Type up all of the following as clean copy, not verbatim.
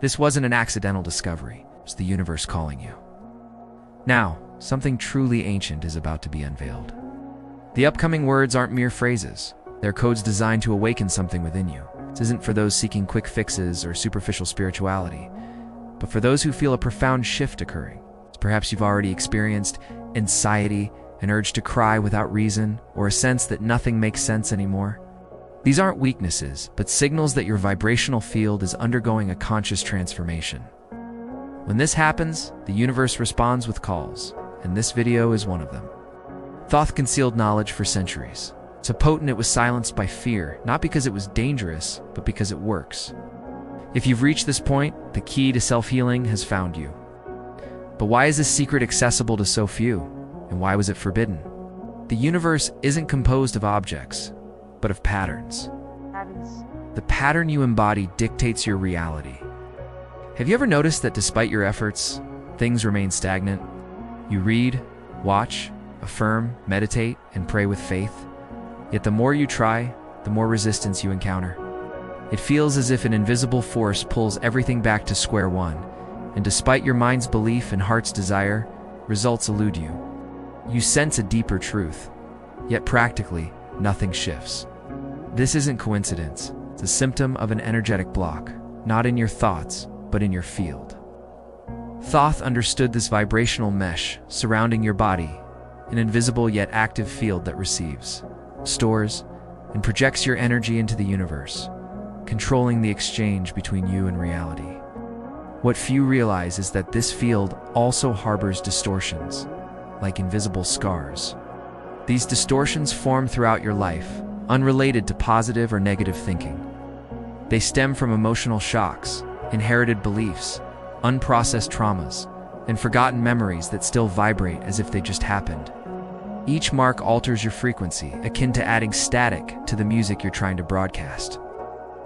This wasn't an accidental discovery. It was the universe calling you. Now, something truly ancient is about to be unveiled. The upcoming words aren't mere phrases. They're codes designed to awaken something within you. This isn't for those seeking quick fixes or superficial spirituality, but for those who feel a profound shift occurring. Perhaps you've already experienced anxiety, an urge to cry without reason, or a sense that nothing makes sense anymore. These aren't weaknesses, but signals that your vibrational field is undergoing a conscious transformation. When this happens, the universe responds with calls, and this video is one of them. Thoth concealed knowledge for centuries. So potent it was silenced by fear, not because it was dangerous, but because it works. If you've reached this point, the key to self-healing has found you. But why is this secret accessible to so few? And why was it forbidden? The universe isn't composed of objects, but of patterns. The pattern you embody dictates your reality. Have you ever noticed that despite your efforts, things remain stagnant? You read, watch, affirm, meditate, and pray with faith. Yet the more you try, the more resistance you encounter. It feels as if an invisible force pulls everything back to square one, and despite your mind's belief and heart's desire, results elude you. You sense a deeper truth, yet practically, nothing shifts. This isn't coincidence. It's a symptom of an energetic block, not in your thoughts, but in your field. Thoth understood this vibrational mesh surrounding your body, an invisible yet active field that receives, stores, and projects your energy into the universe, controlling the exchange between you and reality. What few realize is that this field also harbors distortions, like invisible scars. These distortions form throughout your life, unrelated to positive or negative thinking. They stem from emotional shocks, inherited beliefs, unprocessed traumas, and forgotten memories that still vibrate as if they just happened. Each mark alters your frequency, akin to adding static to the music you're trying to broadcast.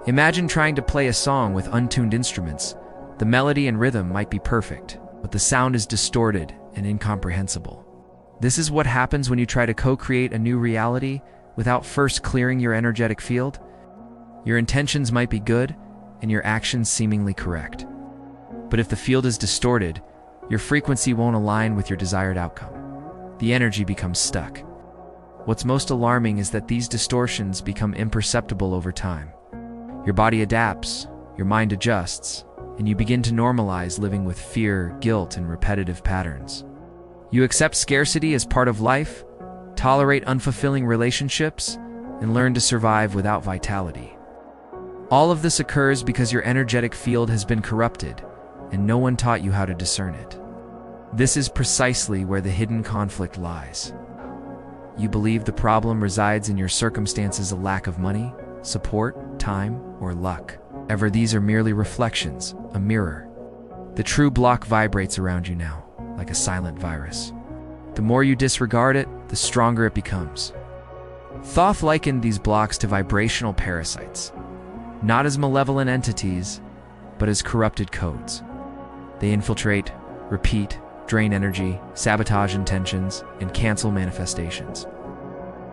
Imagine trying to play a song with untuned instruments. The melody and rhythm might be perfect, but the sound is distorted and incomprehensible. This is what happens when you try to co-create a new reality without first clearing your energetic field. Your intentions might be good, and your actions seemingly correct. But if the field is distorted, your frequency won't align with your desired outcome. The energy becomes stuck. What's most alarming is that these distortions become imperceptible over time. Your body adapts, your mind adjusts, and you begin to normalize living with fear, guilt, and repetitive patterns. You accept scarcity as part of life, tolerate unfulfilling relationships, and learn to survive without vitality. All of this occurs because your energetic field has been corrupted, and no one taught you how to discern it. This is precisely where the hidden conflict lies. You believe the problem resides in your circumstances, a lack of money, support, time, or luck. However, these are merely reflections, a mirror. The true block vibrates around you now, like a silent virus. The more you disregard it, the stronger it becomes. Thoth likened these blocks to vibrational parasites, not as malevolent entities, but as corrupted codes. They infiltrate, repeat, drain energy, sabotage intentions, and cancel manifestations.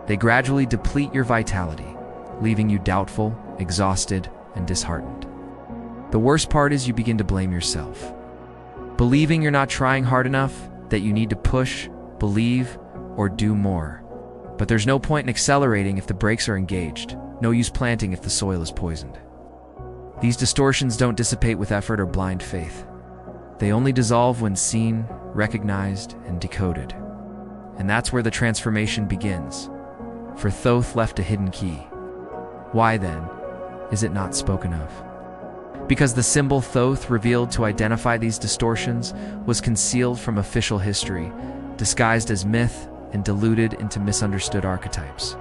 They gradually deplete your vitality, leaving you doubtful, exhausted, and disheartened. The worst part is you begin to blame yourself, believing you're not trying hard enough, that you need to push, believe, or do more. But there's no point in accelerating if the brakes are engaged, no use planting if the soil is poisoned. These distortions don't dissipate with effort or blind faith. They only dissolve when seen, recognized, and decoded. And that's where the transformation begins. For Thoth left a hidden key. Why then is it not spoken of? Because the symbol Thoth revealed to identify these distortions was concealed from official history, disguised as myth and diluted into misunderstood archetypes.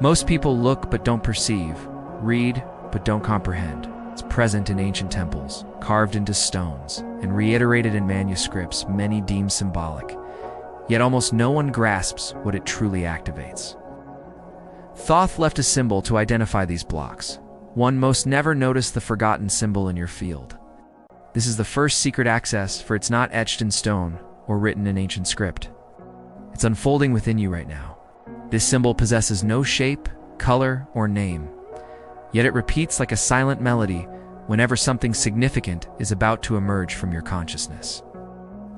Most people look but don't perceive, read but don't comprehend. It's present in ancient temples, carved into stones, and reiterated in manuscripts many deem symbolic. Yet almost no one grasps what it truly activates. Thoth left a symbol to identify these blocks. One most never notice the forgotten symbol in your field. This is the first secret access, for it's not etched in stone or written in ancient script. It's unfolding within you right now. This symbol possesses no shape, color, or name. Yet it repeats like a silent melody, whenever something significant is about to emerge from your consciousness.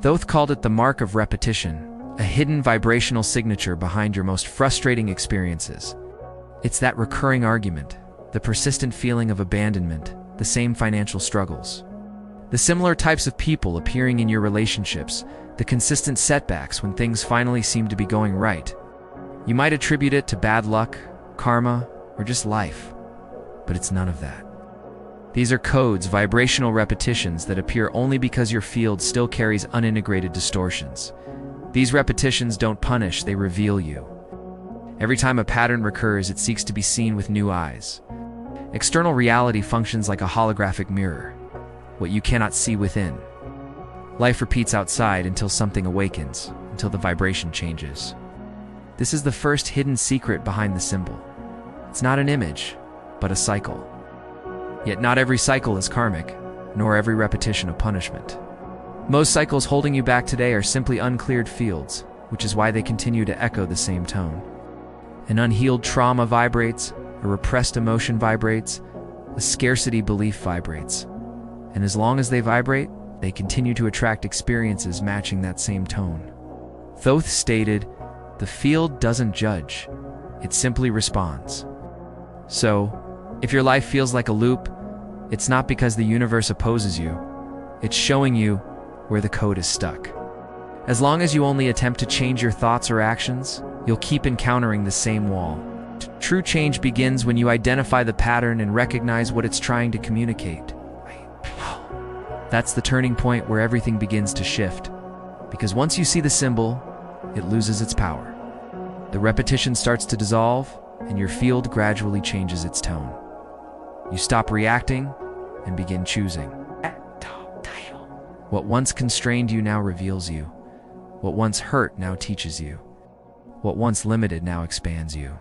Thoth called it the mark of repetition, a hidden vibrational signature behind your most frustrating experiences. It's that recurring argument, the persistent feeling of abandonment, the same financial struggles, the similar types of people appearing in your relationships, the consistent setbacks when things finally seem to be going right. You might attribute it to bad luck, karma, or just life, but it's none of that. These are codes, vibrational repetitions that appear only because your field still carries unintegrated distortions. These repetitions don't punish, they reveal you. Every time a pattern recurs, it seeks to be seen with new eyes. External reality functions like a holographic mirror, what you cannot see within. Life repeats outside until something awakens, until the vibration changes. This is the first hidden secret behind the symbol. It's not an image, but a cycle. Yet not every cycle is karmic, nor every repetition a punishment. Most cycles holding you back today are simply uncleared fields, which is why they continue to echo the same tone. An unhealed trauma vibrates, a repressed emotion vibrates, a scarcity belief vibrates. And as long as they vibrate, they continue to attract experiences matching that same tone. Thoth stated, "The field doesn't judge, it simply responds." So, if your life feels like a loop, it's not because the universe opposes you, it's showing you where the code is stuck. As long as you only attempt to change your thoughts or actions, you'll keep encountering the same wall. True change begins when you identify the pattern and recognize what it's trying to communicate. That's the turning point where everything begins to shift. Because once you see the symbol, it loses its power. The repetition starts to dissolve, and your field gradually changes its tone. You stop reacting and begin choosing. What once constrained you now reveals you. What once hurt now teaches you. What once limited now expands you.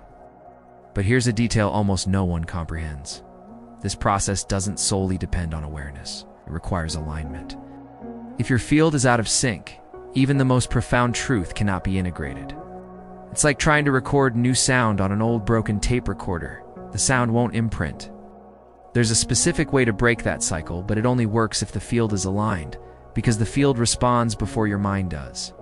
But here's a detail almost no one comprehends. This process doesn't solely depend on awareness. It requires alignment. If your field is out of sync, even the most profound truth cannot be integrated. It's like trying to record new sound on an old broken tape recorder. The sound won't imprint. There's a specific way to break that cycle, but it only works if the field is aligned, because the field responds before your mind does.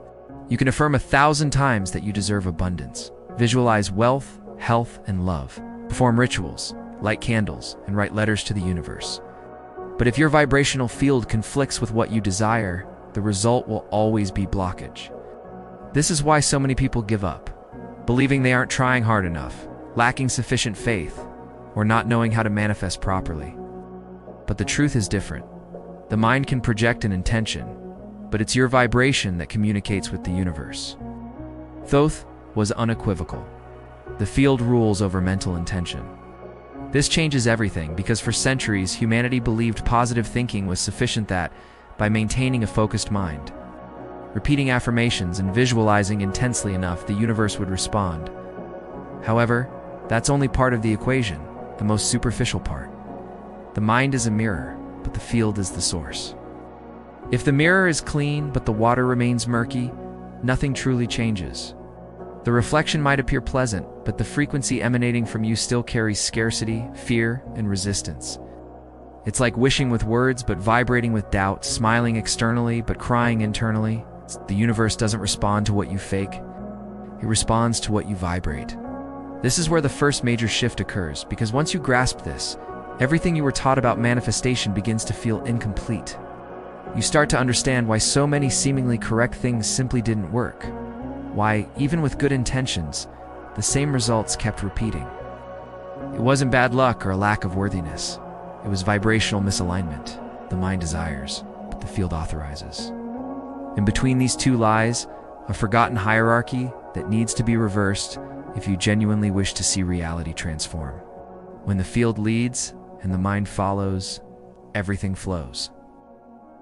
You can affirm 1,000 times that you deserve abundance, visualize wealth, health, and love, perform rituals, light candles, and write letters to the universe. But if your vibrational field conflicts with what you desire, the result will always be blockage. This is why so many people give up, believing they aren't trying hard enough, lacking sufficient faith, or not knowing how to manifest properly. But the truth is different. The mind can project an intention, but it's your vibration that communicates with the universe. Thoth was unequivocal. The field rules over mental intention. This changes everything because for centuries humanity believed positive thinking was sufficient, that, by maintaining a focused mind, repeating affirmations, and visualizing intensely enough, the universe would respond. However, that's only part of the equation, the most superficial part. The mind is a mirror, but the field is the source. If the mirror is clean but the water remains murky, nothing truly changes. The reflection might appear pleasant, but the frequency emanating from you still carries scarcity, fear, and resistance. It's like wishing with words but vibrating with doubt, smiling externally but crying internally. The universe doesn't respond to what you fake. It responds to what you vibrate. This is where the first major shift occurs, because once you grasp this, everything you were taught about manifestation begins to feel incomplete. You start to understand why so many seemingly correct things simply didn't work. Why, even with good intentions, the same results kept repeating. It wasn't bad luck or a lack of worthiness. It was vibrational misalignment. The mind desires, but the field authorizes. In between these two lies, a forgotten hierarchy that needs to be reversed if you genuinely wish to see reality transform. When the field leads and the mind follows, everything flows.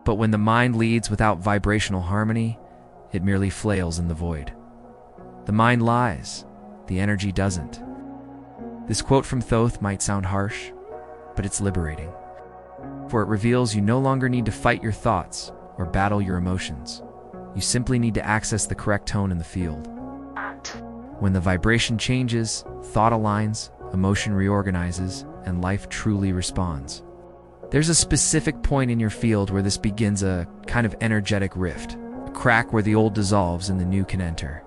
But when the mind leads without vibrational harmony, it merely flails in the void. The mind lies, the energy doesn't. This quote from Thoth might sound harsh, but it's liberating. For it reveals you no longer need to fight your thoughts or battle your emotions. You simply need to access the correct tone in the field. When the vibration changes, thought aligns, emotion reorganizes, and life truly responds. There's a specific point in your field where this begins a kind of energetic rift, a crack where the old dissolves and the new can enter.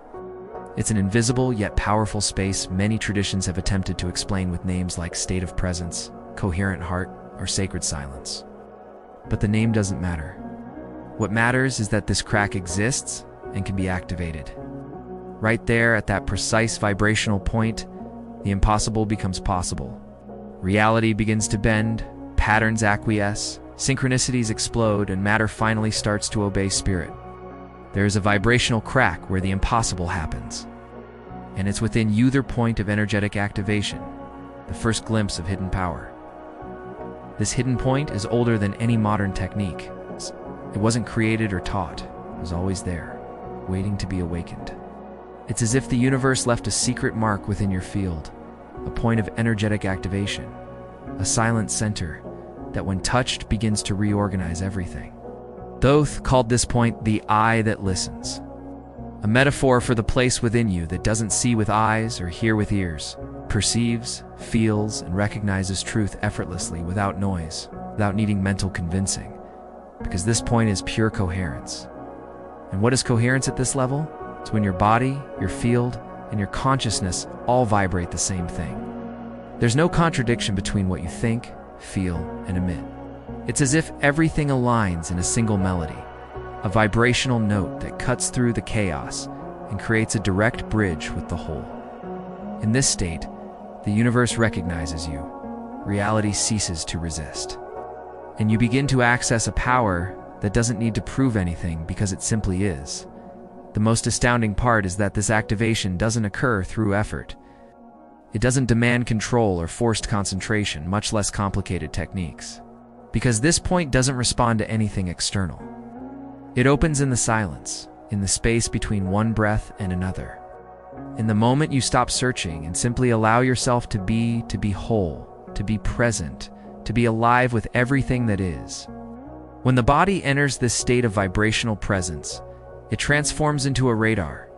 It's an invisible yet powerful space many traditions have attempted to explain with names like state of presence, coherent heart, or sacred silence. But the name doesn't matter. What matters is that this crack exists and can be activated. Right there at that precise vibrational point, the impossible becomes possible. Reality begins to bend, patterns acquiesce, synchronicities explode, and matter finally starts to obey spirit. There is a vibrational crack where the impossible happens. And it's within either point of energetic activation, the first glimpse of hidden power. This hidden point is older than any modern technique. It wasn't created or taught. It was always there, waiting to be awakened. It's as if the universe left a secret mark within your field, a point of energetic activation, a silent center that when touched begins to reorganize everything. Thoth called this point the eye that listens, a metaphor for the place within you that doesn't see with eyes or hear with ears, perceives, feels, and recognizes truth effortlessly without noise, without needing mental convincing, because this point is pure coherence. And what is coherence at this level? It's when your body, your field, and your consciousness all vibrate the same thing. There's no contradiction between what you think, feel, and emit. It's as if everything aligns in a single melody, a vibrational note that cuts through the chaos and creates a direct bridge with the whole. In this state, the universe recognizes you, reality ceases to resist, and you begin to access a power that doesn't need to prove anything because it simply is. The most astounding part is that this activation doesn't occur through effort. It doesn't demand control or forced concentration, much less complicated techniques. Because this point doesn't respond to anything external. It opens in the silence, in the space between one breath and another. In the moment you stop searching and simply allow yourself to be whole, to be present, to be alive with everything that is. When the body enters this state of vibrational presence, it transforms into a radar.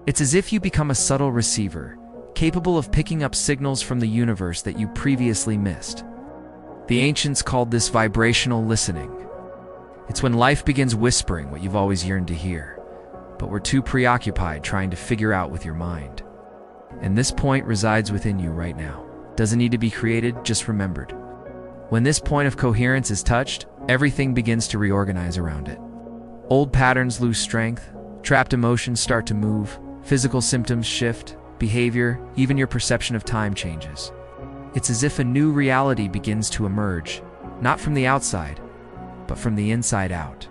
It's as if you become a subtle receiver, capable of picking up signals from the universe that you previously missed. The ancients called this vibrational listening. It's when life begins whispering what you've always yearned to hear, but we're too preoccupied trying to figure out with your mind. And this point resides within you right now. Doesn't need to be created, just remembered. When this point of coherence is touched, everything begins to reorganize around it. Old patterns lose strength, trapped emotions start to move, physical symptoms shift, behavior, even your perception of time changes. It's as if a new reality begins to emerge, not from the outside, but from the inside out.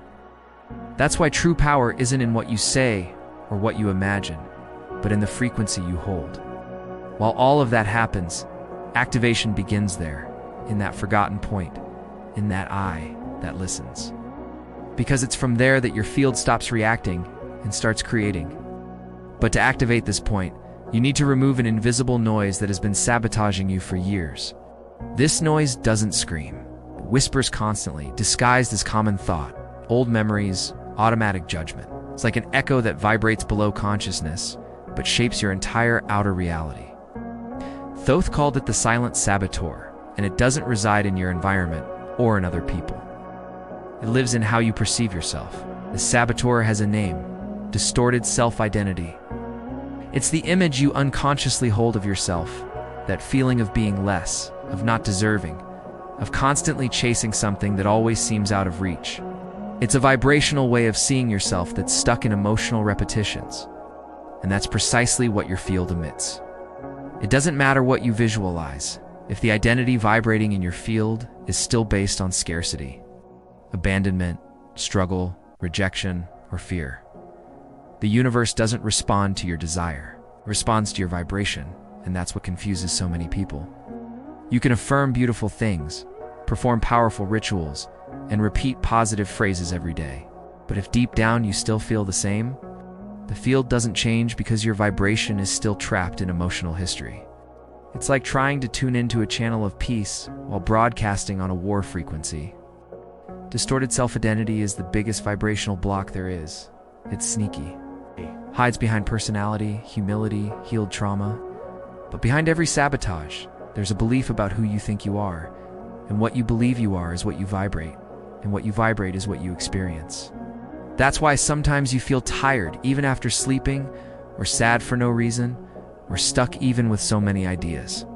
That's why true power isn't in what you say or what you imagine, but in the frequency you hold. While all of that happens, activation begins there, in that forgotten point, in that eye that listens. Because it's from there that your field stops reacting and starts creating. But to activate this point, you need to remove an invisible noise that has been sabotaging you for years. This noise doesn't scream. It whispers constantly, disguised as common thought, old memories, automatic judgment. It's like an echo that vibrates below consciousness, but shapes your entire outer reality. Thoth called it the silent saboteur, and it doesn't reside in your environment or in other people. It lives in how you perceive yourself. The saboteur has a name: distorted self-identity. It's the image you unconsciously hold of yourself, that feeling of being less, of not deserving, of constantly chasing something that always seems out of reach. It's a vibrational way of seeing yourself that's stuck in emotional repetitions. And that's precisely what your field emits. It doesn't matter what you visualize, if the identity vibrating in your field is still based on scarcity, abandonment, struggle, rejection, or fear. The universe doesn't respond to your desire, it responds to your vibration, and that's what confuses so many people. You can affirm beautiful things, perform powerful rituals, and repeat positive phrases every day. But if deep down you still feel the same, the field doesn't change because your vibration is still trapped in emotional history. It's like trying to tune into a channel of peace while broadcasting on a war frequency. Distorted self-identity is the biggest vibrational block there is. It's sneaky. Hides behind personality, humility, healed trauma. But behind every sabotage, there's a belief about who you think you are. And what you believe you are is what you vibrate, and what you vibrate is what you experience. That's why sometimes you feel tired even after sleeping, or sad for no reason, or stuck even with so many ideas.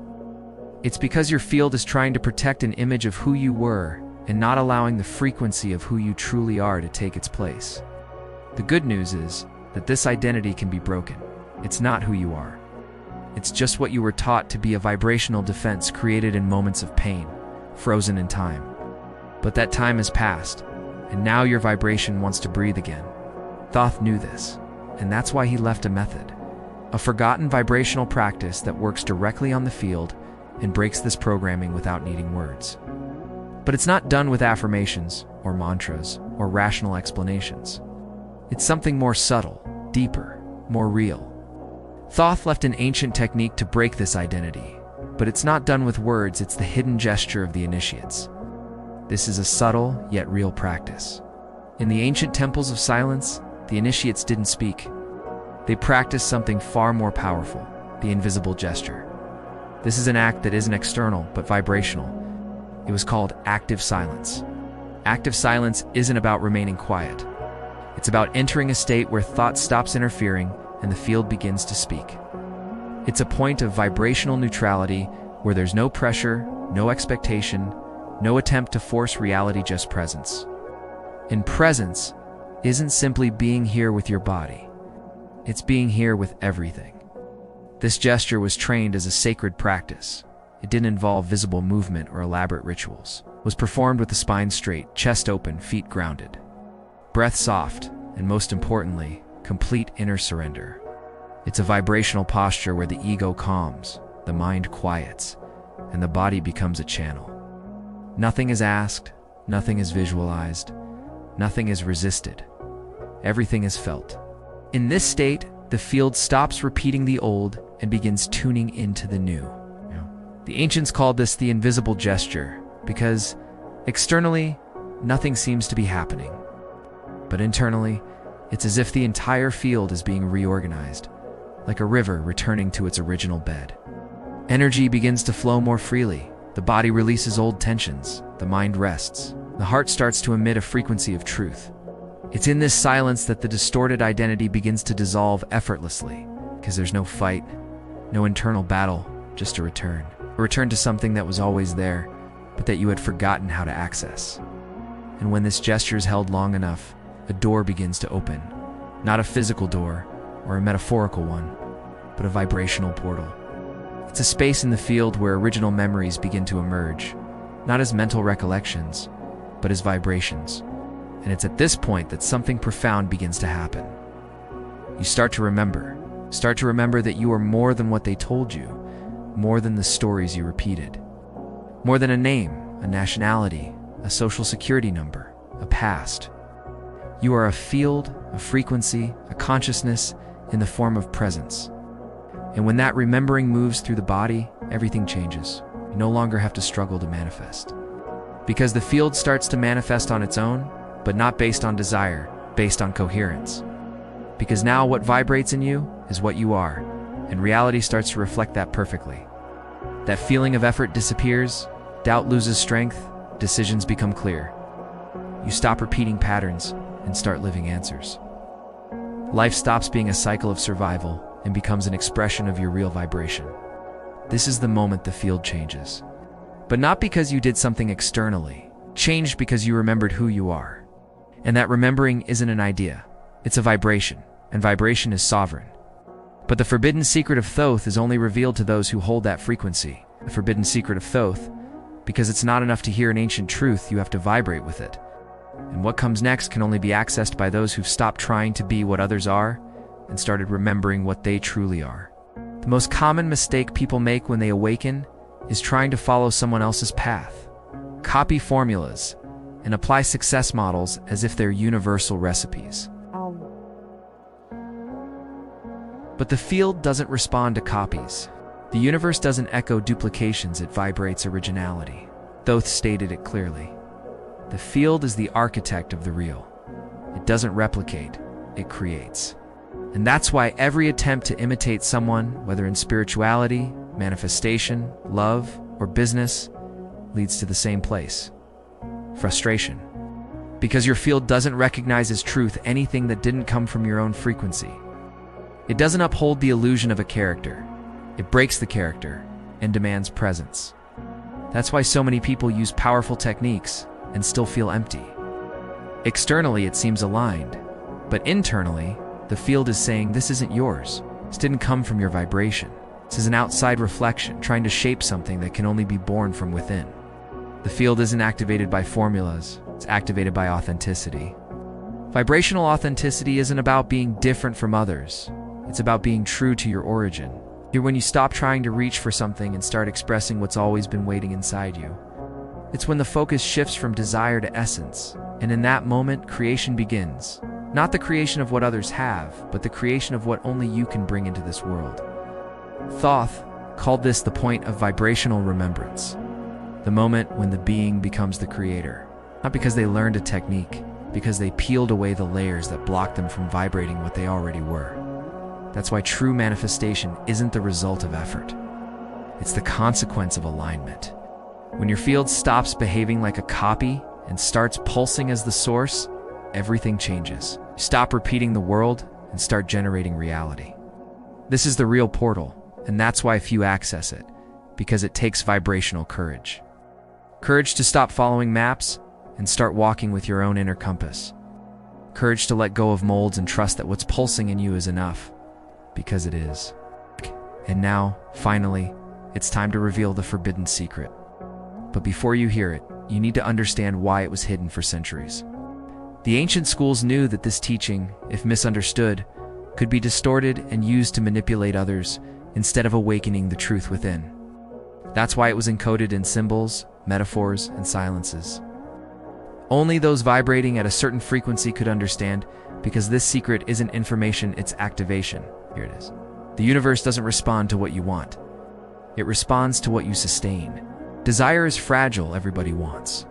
It's because your field is trying to protect an image of who you were and not allowing the frequency of who you truly are to take its place. The good news is that this identity can be broken. It's not who you are. It's just what you were taught to be, a vibrational defense created in moments of pain, frozen in time. But that time has passed, and now your vibration wants to breathe again. Thoth knew this, and that's why he left a method, a forgotten vibrational practice that works directly on the field and breaks this programming without needing words. But it's not done with affirmations or mantras or rational explanations. It's something more subtle, deeper, more real. Thoth left an ancient technique to break this identity, but it's not done with words, it's the hidden gesture of the initiates. This is a subtle yet real practice. In the ancient temples of silence, the initiates didn't speak. They practiced something far more powerful, the invisible gesture. This is an act that isn't external, but vibrational. It was called active silence. Active silence isn't about remaining quiet. It's about entering a state where thought stops interfering and the field begins to speak. It's a point of vibrational neutrality where there's no pressure, no expectation, no attempt to force reality, just presence. And presence isn't simply being here with your body. It's being here with everything. This gesture was trained as a sacred practice. It didn't involve visible movement or elaborate rituals. It was performed with the spine straight, chest open, feet grounded. Breath soft, and most importantly, complete inner surrender. It's a vibrational posture where the ego calms, the mind quiets, and the body becomes a channel. Nothing is asked, nothing is visualized, nothing is resisted. Everything is felt. In this state, the field stops repeating the old and begins tuning into the new. The ancients called this the invisible gesture because externally, nothing seems to be happening. But internally, it's as if the entire field is being reorganized, like a river returning to its original bed. Energy begins to flow more freely. The body releases old tensions. The mind rests. The heart starts to emit a frequency of truth. It's in this silence that the distorted identity begins to dissolve effortlessly, because there's no fight, no internal battle, just a return. A return to something that was always there, but that you had forgotten how to access. And when this gesture is held long enough, a door begins to open. Not a physical door, or a metaphorical one, but a vibrational portal. It's a space in the field where original memories begin to emerge, not as mental recollections, but as vibrations. And it's at this point that something profound begins to happen. You start to remember that you are more than what they told you, more than the stories you repeated, more than a name, a nationality, a social security number, a past. You are a field, a frequency, a consciousness in the form of presence. And when that remembering moves through the body, everything changes. You no longer have to struggle to manifest. Because the field starts to manifest on its own, but not based on desire, based on coherence. Because now what vibrates in you is what you are, and reality starts to reflect that perfectly. That feeling of effort disappears, doubt loses strength, decisions become clear. You stop repeating patterns and start living answers. Life stops being a cycle of survival and becomes an expression of your real vibration. This is the moment the field changes. But not because you did something externally. Changed because you remembered who you are. And that remembering isn't an idea. It's a vibration, and vibration is sovereign. But the forbidden secret of Thoth is only revealed to those who hold that frequency. The forbidden secret of Thoth, because it's not enough to hear an ancient truth, you have to vibrate with it. And what comes next can only be accessed by those who've stopped trying to be what others are and started remembering what they truly are. The most common mistake people make when they awaken is trying to follow someone else's path, copy formulas, and apply success models as if they're universal recipes. But the field doesn't respond to copies. The universe doesn't echo duplications, it vibrates originality. Thoth stated it clearly. The field is the architect of the real. It doesn't replicate, it creates. And that's why every attempt to imitate someone, whether in spirituality, manifestation, love, or business, leads to the same place: frustration. Because your field doesn't recognize as truth anything that didn't come from your own frequency. It doesn't uphold the illusion of a character. It breaks the character and demands presence. That's why so many people use powerful techniques and still feel empty. Externally, it seems aligned, but internally, the field is saying, this isn't yours. This didn't come from your vibration. This is an outside reflection trying to shape something that can only be born from within. The field isn't activated by formulas, it's activated by authenticity. Vibrational authenticity isn't about being different from others. It's about being true to your origin. You're when you stop trying to reach for something and start expressing what's always been waiting inside you. It's when the focus shifts from desire to essence, and in that moment, creation begins. Not the creation of what others have, but the creation of what only you can bring into this world. Thoth called this the point of vibrational remembrance, the moment when the being becomes the creator. Not because they learned a technique, because they peeled away the layers that blocked them from vibrating what they already were. That's why true manifestation isn't the result of effort. It's the consequence of alignment. When your field stops behaving like a copy and starts pulsing as the source, everything changes. You stop repeating the world and start generating reality. This is the real portal, and that's why few access it, because it takes vibrational courage. Courage to stop following maps and start walking with your own inner compass. Courage to let go of molds and trust that what's pulsing in you is enough, because it is. And now, finally, it's time to reveal the forbidden secret. But before you hear it, you need to understand why it was hidden for centuries. The ancient schools knew that this teaching, if misunderstood, could be distorted and used to manipulate others instead of awakening the truth within. That's why it was encoded in symbols, metaphors, and silences. Only those vibrating at a certain frequency could understand, because this secret isn't information, it's activation. Here it is. The universe doesn't respond to what you want. It responds to what you sustain. Desire is fragile, everybody wants.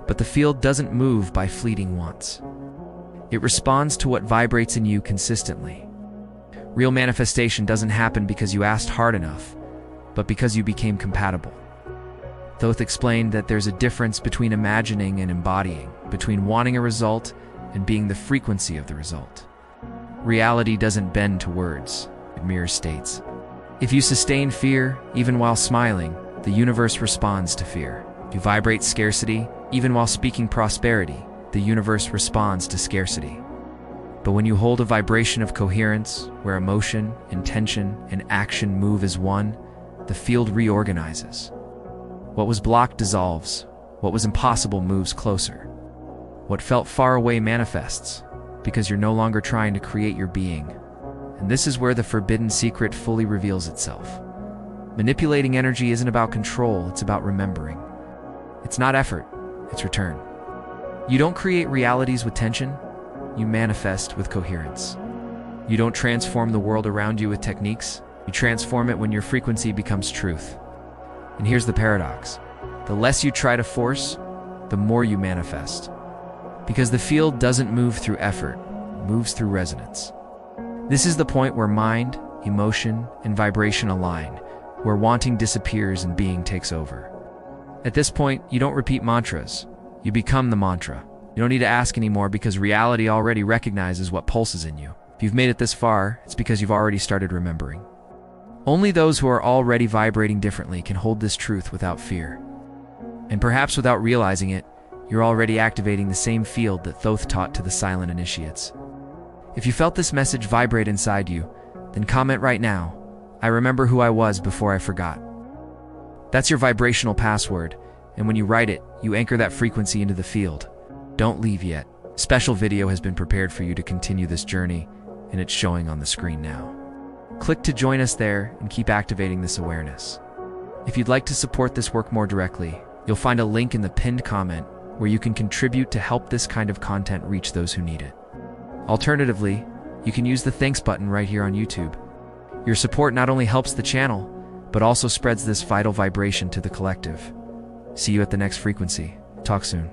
But the field doesn't move by fleeting wants. It responds to what vibrates in you consistently. Real manifestation doesn't happen because you asked hard enough, but because you became compatible. Thoth explained that there's a difference between imagining and embodying, between wanting a result and being the frequency of the result. Reality doesn't bend to words, it mirrors states. If you sustain fear, even while smiling, the universe responds to fear. If you vibrate scarcity, even while speaking prosperity, the universe responds to scarcity. But when you hold a vibration of coherence, where emotion, intention, and action move as one, the field reorganizes. What was blocked dissolves. What was impossible moves closer. What felt far away manifests, because you're no longer trying to create your being. And this is where the forbidden secret fully reveals itself. Manipulating energy isn't about control, it's about remembering. It's not effort, it's return. You don't create realities with tension, you manifest with coherence. You don't transform the world around you with techniques, you transform it when your frequency becomes truth. And here's the paradox. The less you try to force, the more you manifest. Because the field doesn't move through effort, it moves through resonance. This is the point where mind, emotion, and vibration align, where wanting disappears and being takes over. At this point, you don't repeat mantras. You become the mantra. You don't need to ask anymore because reality already recognizes what pulses in you. If you've made it this far, it's because you've already started remembering. Only those who are already vibrating differently can hold this truth without fear. And perhaps without realizing it, you're already activating the same field that Thoth taught to the silent initiates. If you felt this message vibrate inside you, then comment right now, "I remember who I was before I forgot." That's your vibrational password, and when you write it, you anchor that frequency into the field. Don't leave yet. A special video has been prepared for you to continue this journey, and it's showing on the screen now. Click to join us there and keep activating this awareness. If you'd like to support this work more directly, you'll find a link in the pinned comment where you can contribute to help this kind of content reach those who need it. Alternatively, you can use the thanks button right here on YouTube. Your support not only helps the channel, but also spreads this vital vibration to the collective. See you at the next frequency. Talk soon.